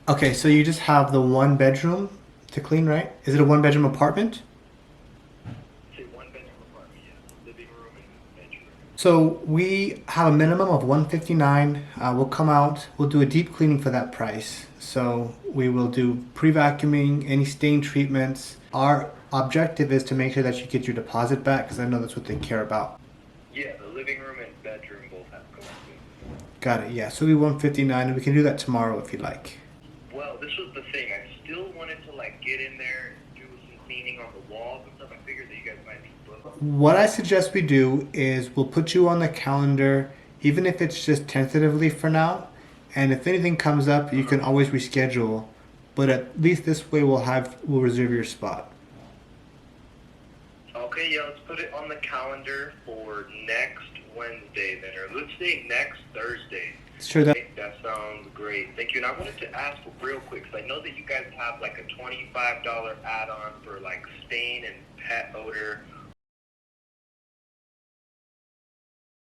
Okay, so you just have the one bedroom to clean, right? Is it a one bedroom apartment? It's a one-bedroom apartment, yes. Living room and bedroom. So we have a minimum of 159. We'll come out. We'll do a deep cleaning for that price. So we will do pre-vacuuming, any stain treatments. Our objective is to make sure that you get your deposit back because I know that's what they care about. Yeah, the living room and bedroom both have collected. Got it. Yeah. So we 159, and we can do that tomorrow if you like. Well, this was the thing. I still wanted to like get in there, do some cleaning on the walls and stuff. I figured that you guys might be booked. What I suggest we do is we'll put you on the calendar, even if it's just tentatively for now. And if anything comes up, you can always reschedule. But at least this way, we'll reserve your spot. Okay, yeah, let's put it on the calendar for next Wednesday then, or let's say next Thursday. Sure. That. Okay, that sounds great. Thank you. And I wanted to ask real quick, because I know that you guys have like a $25 add-on for like stain and pet odor